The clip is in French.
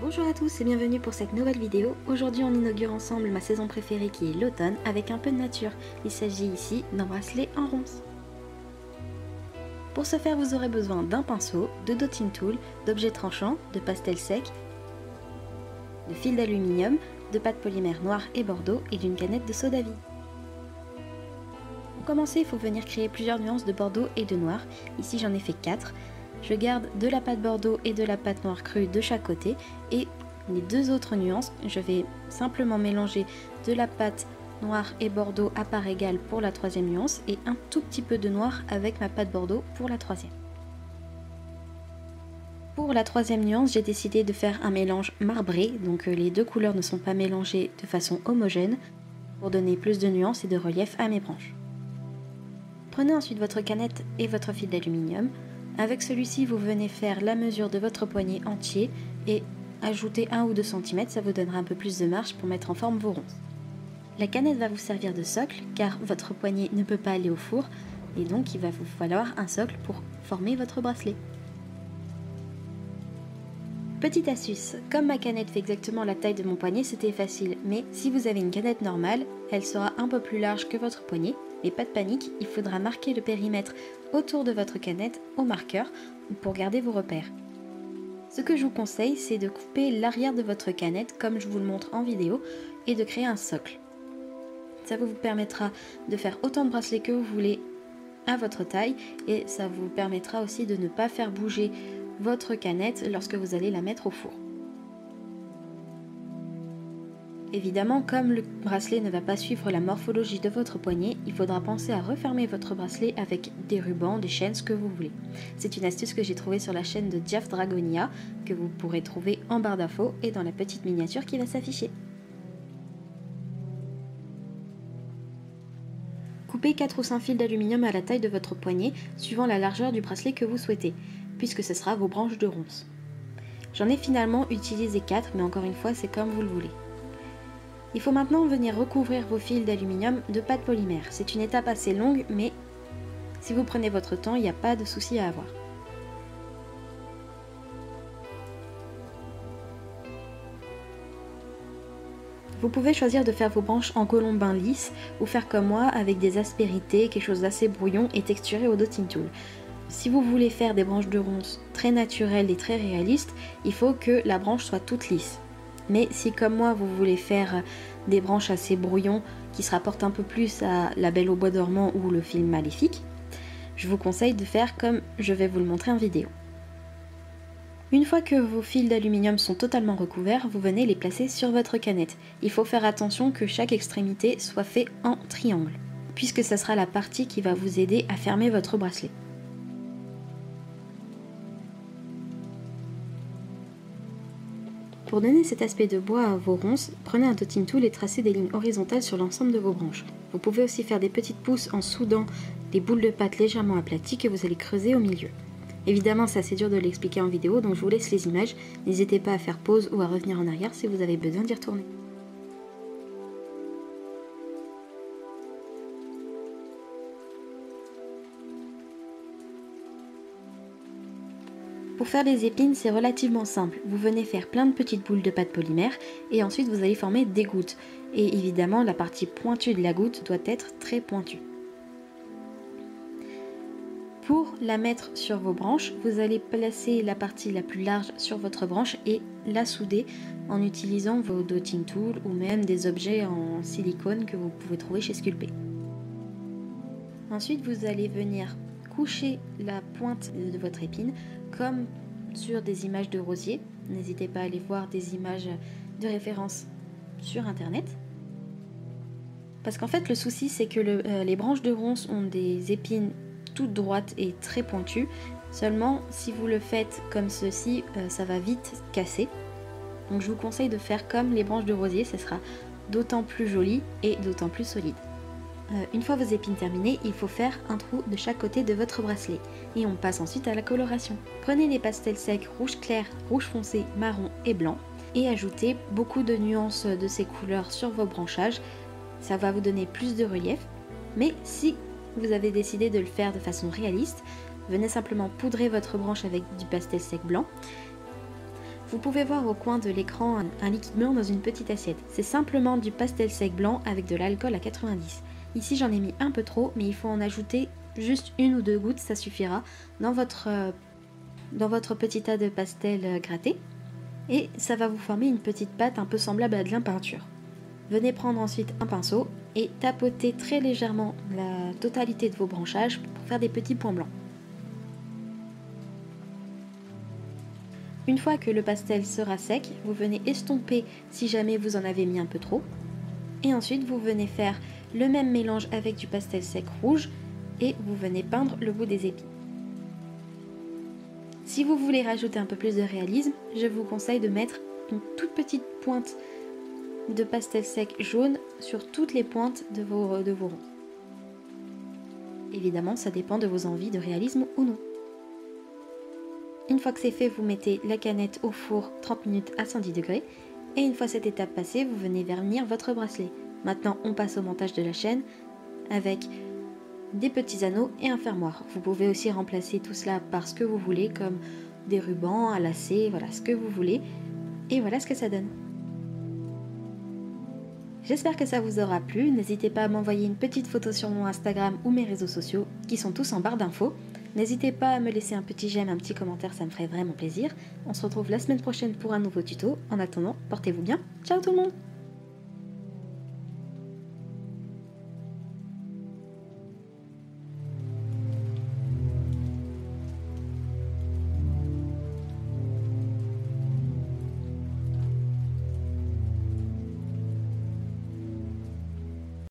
Bonjour à tous et bienvenue pour cette nouvelle vidéo. Aujourd'hui on inaugure ensemble ma saison préférée qui est l'automne avec un peu de nature. Il s'agit ici d'un bracelet en ronce. Pour ce faire vous aurez besoin d'un pinceau, de dotting tool, d'objets tranchants, de pastel sec, de fil d'aluminium, de pâte polymère noire et bordeaux et d'une canette de soda vie. Pour commencer il faut venir créer plusieurs nuances de bordeaux et de noir. Ici j'en ai fait 4. Je garde de la pâte bordeaux et de la pâte noire crue de chaque côté et les deux autres nuances, je vais simplement mélanger de la pâte noire et bordeaux à part égale pour la troisième nuance et un tout petit peu de noir avec ma pâte bordeaux pour la troisième. Pour la troisième nuance, j'ai décidé de faire un mélange marbré, donc les deux couleurs ne sont pas mélangées de façon homogène pour donner plus de nuances et de relief à mes branches. Prenez ensuite votre canette et votre fil d'aluminium. Avec celui-ci, vous venez faire la mesure de votre poignet entier et ajouter 1 ou 2 cm, ça vous donnera un peu plus de marge pour mettre en forme vos ronces. La canette va vous servir de socle car votre poignet ne peut pas aller au four et donc il va vous falloir un socle pour former votre bracelet. Petite astuce, comme ma canette fait exactement la taille de mon poignet, c'était facile, mais si vous avez une canette normale, elle sera un peu plus large que votre poignet. Mais pas de panique, il faudra marquer le périmètre autour de votre canette au marqueur pour garder vos repères. Ce que je vous conseille, c'est de couper l'arrière de votre canette comme je vous le montre en vidéo et de créer un socle. Ça vous permettra de faire autant de bracelets que vous voulez à votre taille et ça vous permettra aussi de ne pas faire bouger votre canette lorsque vous allez la mettre au four. Évidemment, comme le bracelet ne va pas suivre la morphologie de votre poignet, il faudra penser à refermer votre bracelet avec des rubans, des chaînes, ce que vous voulez. C'est une astuce que j'ai trouvée sur la chaîne de Jeff Dragonia, que vous pourrez trouver en barre d'infos et dans la petite miniature qui va s'afficher. Coupez 4 ou 5 fils d'aluminium à la taille de votre poignet, suivant la largeur du bracelet que vous souhaitez, puisque ce sera vos branches de ronces. J'en ai finalement utilisé 4, mais encore une fois, c'est comme vous le voulez. Il faut maintenant venir recouvrir vos fils d'aluminium de pâte polymère. C'est une étape assez longue, mais si vous prenez votre temps, il n'y a pas de souci à avoir. Vous pouvez choisir de faire vos branches en colombin lisse ou faire comme moi avec des aspérités, quelque chose d'assez brouillon et texturé au dotting tool. Si vous voulez faire des branches de ronces très naturelles et très réalistes, il faut que la branche soit toute lisse. Mais si comme moi vous voulez faire des branches assez brouillons qui se rapportent un peu plus à La Belle au bois dormant ou le film Maléfique, je vous conseille de faire comme je vais vous le montrer en vidéo. Une fois que vos fils d'aluminium sont totalement recouverts, vous venez les placer sur votre canette. Il faut faire attention que chaque extrémité soit faite en triangle, puisque ce sera la partie qui va vous aider à fermer votre bracelet. Pour donner cet aspect de bois à vos ronces, prenez un dotting tool et tracez des lignes horizontales sur l'ensemble de vos branches. Vous pouvez aussi faire des petites pousses en soudant des boules de pâte légèrement aplaties que vous allez creuser au milieu. Évidemment, c'est assez dur de l'expliquer en vidéo, donc je vous laisse les images. N'hésitez pas à faire pause ou à revenir en arrière si vous avez besoin d'y retourner. Pour faire les épines, c'est relativement simple. Vous venez faire plein de petites boules de pâte polymère et ensuite vous allez former des gouttes. Et évidemment, la partie pointue de la goutte doit être très pointue. Pour la mettre sur vos branches, vous allez placer la partie la plus large sur votre branche et la souder en utilisant vos dotting tools ou même des objets en silicone que vous pouvez trouver chez Sculpey. Ensuite, vous allez venir coucher la pointe de votre épine comme sur des images de rosier. N'hésitez pas à aller voir des images de référence sur internet. Parce qu'en fait le souci c'est que les branches de ronces ont des épines toutes droites et très pointues. Seulement si vous le faites comme ceci, ça va vite casser. Donc je vous conseille de faire comme les branches de rosier, ce sera d'autant plus joli et d'autant plus solide. Une fois vos épines terminées, il faut faire un trou de chaque côté de votre bracelet. Et on passe ensuite à la coloration. Prenez les pastels secs rouge clair, rouge foncé, marron et blanc et ajoutez beaucoup de nuances de ces couleurs sur vos branchages. Ça va vous donner plus de relief. Mais si vous avez décidé de le faire de façon réaliste, venez simplement poudrer votre branche avec du pastel sec blanc. Vous pouvez voir au coin de l'écran un liquide blanc dans une petite assiette. C'est simplement du pastel sec blanc avec de l'alcool à 90. Ici j'en ai mis un peu trop, mais il faut en ajouter juste 1 ou 2 gouttes, ça suffira, dans votre petit tas de pastel gratté. Et ça va vous former une petite pâte un peu semblable à de la peinture. Venez prendre ensuite un pinceau et tapoter très légèrement la totalité de vos branchages pour faire des petits points blancs. Une fois que le pastel sera sec, vous venez estomper si jamais vous en avez mis un peu trop. Et ensuite, vous venez faire le même mélange avec du pastel sec rouge et vous venez peindre le bout des épines. Si vous voulez rajouter un peu plus de réalisme, je vous conseille de mettre une toute petite pointe de pastel sec jaune sur toutes les pointes de vos ronds. Évidemment, ça dépend de vos envies de réalisme ou non. Une fois que c'est fait, vous mettez la canette au four 30 minutes à 110 degrés. Et une fois cette étape passée, vous venez vernir votre bracelet. Maintenant, on passe au montage de la chaîne avec des petits anneaux et un fermoir. Vous pouvez aussi remplacer tout cela par ce que vous voulez, comme des rubans, un lacet, voilà ce que vous voulez. Et voilà ce que ça donne. J'espère que ça vous aura plu. N'hésitez pas à m'envoyer une petite photo sur mon Instagram ou mes réseaux sociaux, qui sont tous en barre d'infos. N'hésitez pas à me laisser un petit j'aime, un petit commentaire, ça me ferait vraiment plaisir. On se retrouve la semaine prochaine pour un nouveau tuto. En attendant, portez-vous bien. Ciao tout le monde!